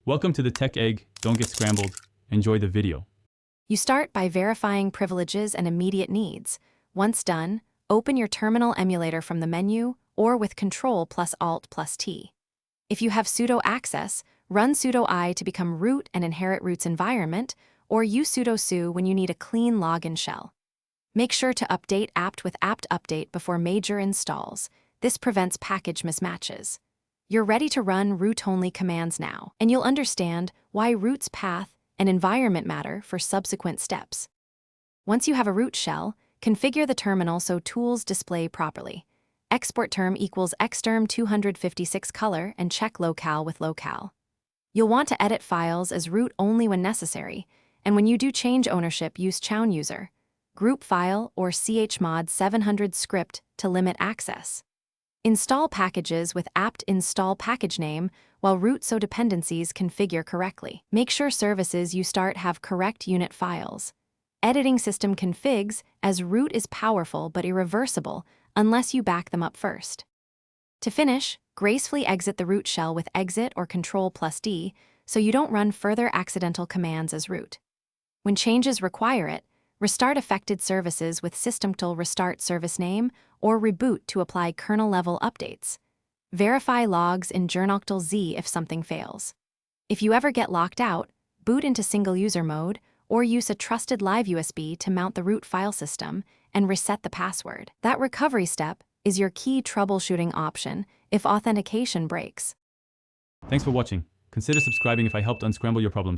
Welcome to the Tech Egg. Don't get scrambled. Enjoy the video. You start by verifying privileges and immediate needs. Once done, open your terminal emulator from the menu or with Ctrl plus Alt plus T. If you have sudo access, run sudo I to become root and inherit root's environment, or use sudo su when you need a clean login shell. Make sure to update apt with apt update before major installs. This prevents package mismatches. You're ready to run root-only commands now, and you'll understand why root's path and environment matter for subsequent steps. Once you have a root shell, configure the terminal so tools display properly. Export term equals xterm 256 color and check locale with locale. You'll want to edit files as root only when necessary, and when you do change ownership, use chown user, group file, or chmod 700 script to limit access. Install packages with apt install package name while root so dependencies configure correctly. Make sure services you start have correct unit files. Editing system configs as root is powerful but irreversible unless you back them up first. To finish, gracefully exit the root shell with exit or Ctrl plus D so you don't run further accidental commands as root. When changes require it, restart affected services with systemtool restart service name or reboot to apply kernel-level updates. Verify logs in journoctl z if something fails. If you ever get locked out, boot into single-user mode or use a trusted live USB to mount the root file system and reset the password. That recovery step is your key troubleshooting option if authentication breaks. Thanks for watching. Consider subscribing if I helped unscramble your problems.